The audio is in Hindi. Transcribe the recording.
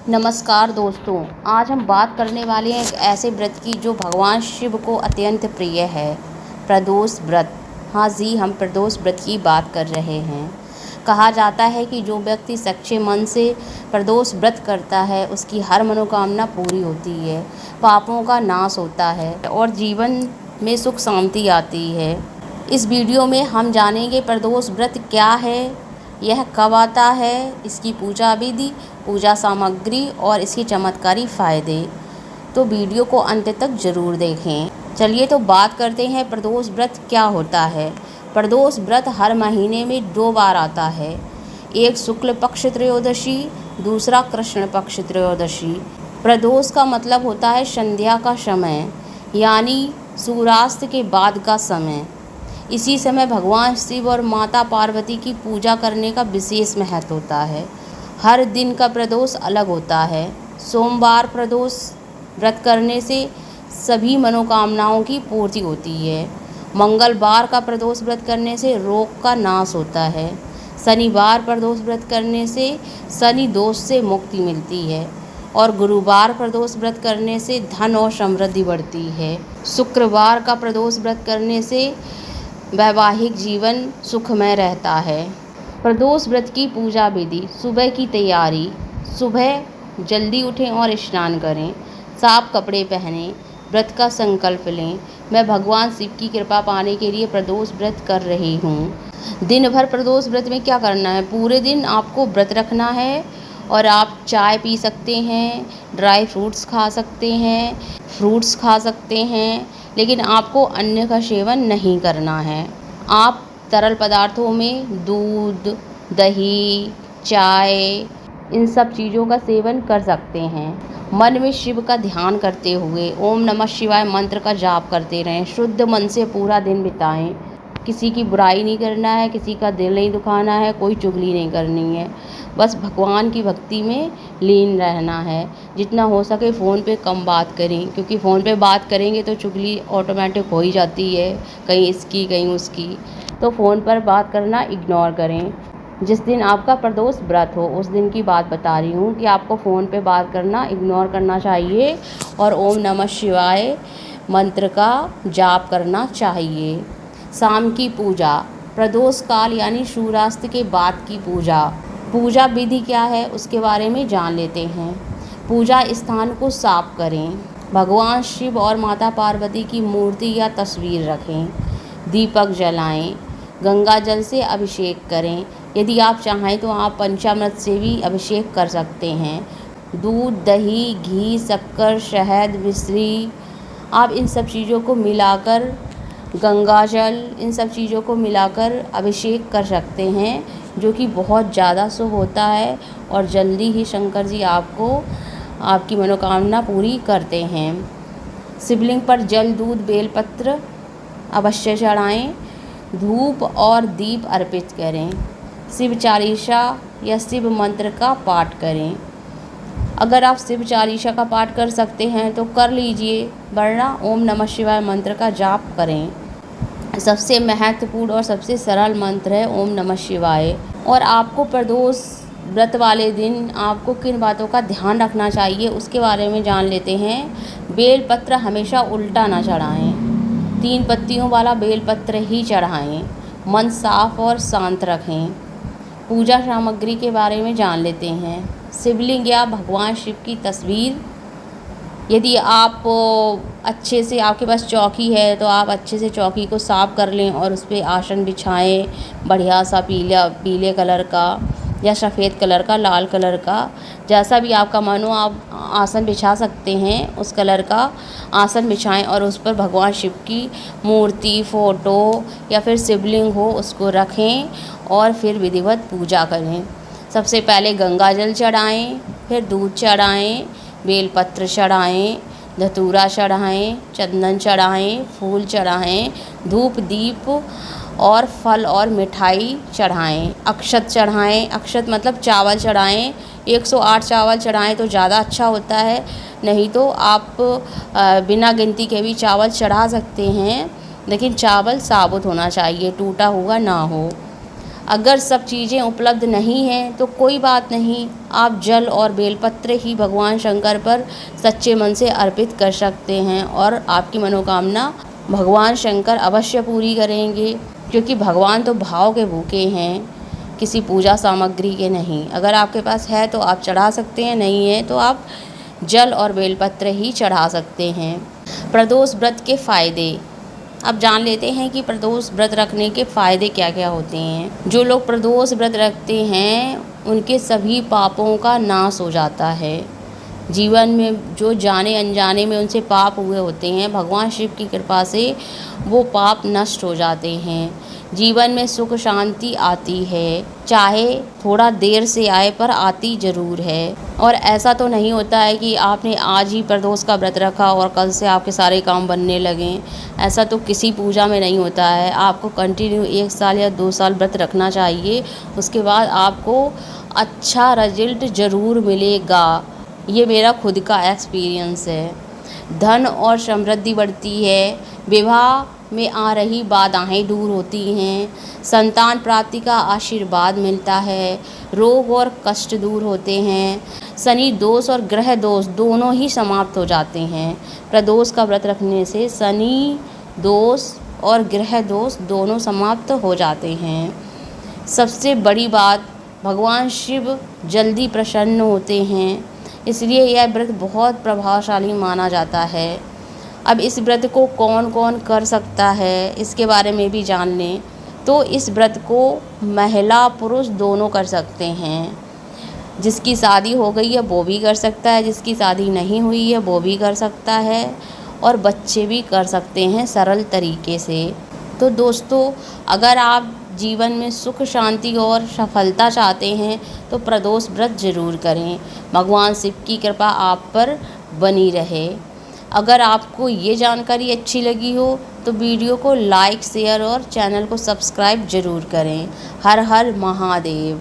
नमस्कार दोस्तों, आज हम बात करने वाले हैं एक ऐसे व्रत की जो भगवान शिव को अत्यंत प्रिय है, प्रदोष व्रत। हाँ जी, हम प्रदोष व्रत की बात कर रहे हैं। कहा जाता है कि जो व्यक्ति सच्चे मन से प्रदोष व्रत करता है उसकी हर मनोकामना पूरी होती है, पापों का नाश होता है और जीवन में सुख शांति आती है। इस वीडियो में हम जानेंगे प्रदोष व्रत क्या है, यह कब आता है, इसकी पूजा विधि, पूजा सामग्री और इसके चमत्कारी फ़ायदे। तो वीडियो को अंत तक ज़रूर देखें। चलिए तो बात करते हैं प्रदोष व्रत क्या होता है। प्रदोष व्रत हर महीने में 2 बार आता है, एक शुक्ल पक्ष त्रयोदशी, दूसरा कृष्ण पक्ष त्रयोदशी। प्रदोष का मतलब होता है संध्या का समय, यानी सूर्यास्त के बाद का समय। इसी समय भगवान शिव और माता पार्वती की पूजा करने का विशेष महत्व होता है। हर दिन का प्रदोष अलग होता है। सोमवार प्रदोष व्रत करने से सभी मनोकामनाओं की पूर्ति होती है। मंगलवार का प्रदोष व्रत करने से रोग का नाश होता है। शनिवार प्रदोष व्रत करने से शनि दोष से मुक्ति मिलती है और गुरुवार प्रदोष व्रत करने से धन और समृद्धि बढ़ती है। शुक्रवार का प्रदोष व्रत करने से वैवाहिक जीवन सुखमय रहता है। प्रदोष व्रत की पूजा विधि। सुबह की तैयारी। सुबह जल्दी उठें और स्नान करें, साफ कपड़े पहनें, व्रत का संकल्प लें। मैं भगवान शिव की कृपा पाने के लिए प्रदोष व्रत कर रही हूँ। दिन भर प्रदोष व्रत में क्या करना है, पूरे दिन आपको व्रत रखना है और आप चाय पी सकते हैं, ड्राई फ्रूट्स खा सकते हैं, फ्रूट्स खा सकते हैं, लेकिन आपको अन्न का सेवन नहीं करना है। आप तरल पदार्थों में दूध, दही, चाय, इन सब चीज़ों का सेवन कर सकते हैं। मन में शिव का ध्यान करते हुए ओम नमः शिवाय मंत्र का जाप करते रहें। शुद्ध मन से पूरा दिन बिताएं। किसी की बुराई नहीं करना है, किसी का दिल नहीं दुखाना है, कोई चुगली नहीं करनी है। बस भगवान की भक्ति में लीन रहना है। जितना हो सके फ़ोन पे कम बात करें, क्योंकि फ़ोन पे बात करेंगे तो चुगली ऑटोमेटिक हो ही जाती है, कहीं इसकी कहीं उसकी। तो फ़ोन पर बात करना इग्नोर करें। जिस दिन आपका प्रदोष व्रत हो उस दिन की बात बता रही हूँ कि आपको फ़ोन पे बात करना इग्नोर करना चाहिए और ओम नमः शिवाय मंत्र का जाप करना चाहिए। शाम की पूजा। प्रदोष काल यानी सूर्यास्त के बाद की पूजा। पूजा विधि क्या है उसके बारे में जान लेते हैं। पूजा स्थान को साफ करें। भगवान शिव और माता पार्वती की मूर्ति या तस्वीर रखें। दीपक जलाएं। गंगा जल से अभिषेक करें। यदि आप चाहें तो आप पंचामृत से भी अभिषेक कर सकते हैं। दूध, दही, घी, शक्कर, शहद, मिश्री, आप इन सब चीज़ों को मिलाकर, गंगा जल, इन सब चीज़ों को मिलाकर अभिषेक कर सकते हैं, जो कि बहुत ज़्यादा शुभ होता है और जल्दी ही शंकर जी आपको आपकी मनोकामना पूरी करते हैं। शिवलिंग पर जल, दूध, बेलपत्र अवश्य चढ़ाएं। धूप और दीप अर्पित करें। शिव चालीसा या शिव मंत्र का पाठ करें। अगर आप शिव चालीसा का पाठ कर सकते हैं तो कर लीजिए, वरना ओम नमः शिवाय मंत्र का जाप करें। सबसे महत्वपूर्ण और सबसे सरल मंत्र है ओम नमः शिवाय। और आपको प्रदोष व्रत वाले दिन आपको किन बातों का ध्यान रखना चाहिए उसके बारे में जान लेते हैं। बेलपत्र हमेशा उल्टा ना चढ़ाएं, 3 पत्तियों वाला बेलपत्र ही चढ़ाएं। मन साफ और शांत रखें। पूजा सामग्री के बारे में जान लेते हैं। शिवलिंग या भगवान शिव की तस्वीर। यदि आप अच्छे से, आपके पास चौकी है तो आप अच्छे से चौकी को साफ़ कर लें और उस पर आसन बिछाएं, बढ़िया सा पीले कलर का या सफ़ेद कलर का, लाल कलर का, जैसा भी आपका मन हो आप आसन बिछा सकते हैं। उस कलर का आसन बिछाएं और उस पर भगवान शिव की मूर्ति, फ़ोटो या फिर शिवलिंग हो उसको रखें और फिर विधिवत पूजा करें। सबसे पहले गंगा जल चढ़ाएं, फिर दूध चढ़ाएं, बेलपत्र चढ़ाएं, धतूरा चढ़ाएं, चंदन चढ़ाएं, फूल चढ़ाएं, धूप, दीप और फल और मिठाई चढ़ाएं। अक्षत चढ़ाएं। अक्षत मतलब चावल चढ़ाएं। 108 चावल चढ़ाएं तो ज़्यादा अच्छा होता है, नहीं तो आप बिना गिनती के भी चावल चढ़ा सकते हैं, लेकिन चावल साबुत होना चाहिए, टूटा हुआ ना हो। अगर सब चीज़ें उपलब्ध नहीं हैं तो कोई बात नहीं, आप जल और बेलपत्र ही भगवान शंकर पर सच्चे मन से अर्पित कर सकते हैं और आपकी मनोकामना भगवान शंकर अवश्य पूरी करेंगे, क्योंकि भगवान तो भाव के भूखे हैं, किसी पूजा सामग्री के नहीं। अगर आपके पास है तो आप चढ़ा सकते हैं, नहीं है तो आप जल और बेलपत्र ही चढ़ा सकते हैं। प्रदोष व्रत के फ़ायदे अब जान लेते हैं कि प्रदोष व्रत रखने के फ़ायदे क्या क्या होते हैं। जो लोग प्रदोष व्रत रखते हैं उनके सभी पापों का नाश हो जाता है। जीवन में जो जाने अनजाने में उनसे पाप हुए होते हैं, भगवान शिव की कृपा से वो पाप नष्ट हो जाते हैं। जीवन में सुख शांति आती है, चाहे थोड़ा देर से आए पर आती ज़रूर है। और ऐसा तो नहीं होता है कि आपने आज ही प्रदोष का व्रत रखा और कल से आपके सारे काम बनने लगें। ऐसा तो किसी पूजा में नहीं होता है। आपको कंटिन्यू 1 साल या 2 साल व्रत रखना चाहिए, उसके बाद आपको अच्छा रिजल्ट ज़रूर मिलेगा। ये मेरा खुद का एक्सपीरियंस है। धन और समृद्धि बढ़ती है, विवाह में आ रही बाधाएं दूर होती हैं, संतान प्राप्ति का आशीर्वाद मिलता है, रोग और कष्ट दूर होते हैं, शनि दोष और ग्रह दोष दोनों ही समाप्त हो जाते हैं। प्रदोष का व्रत रखने से शनि दोष और ग्रह दोष दोनों समाप्त हो जाते हैं। सबसे बड़ी बात, भगवान शिव जल्दी प्रसन्न होते हैं, इसलिए यह व्रत बहुत प्रभावशाली माना जाता है। अब इस व्रत को कौन कौन कर सकता है, इसके बारे में भी जान लें। तो इस व्रत को महिला पुरुष दोनों कर सकते हैं। जिसकी शादी हो गई है वो भी कर सकता है, जिसकी शादी नहीं हुई है वो भी कर सकता है, और बच्चे भी कर सकते हैं सरल तरीके से। तो दोस्तों, अगर आप जीवन में सुख शांति और सफलता चाहते हैं तो प्रदोष व्रत ज़रूर करें। भगवान शिव की कृपा आप पर बनी रहे। अगर आपको ये जानकारी अच्छी लगी हो तो वीडियो को लाइक, शेयर और चैनल को सब्सक्राइब ज़रूर करें। हर हर महादेव।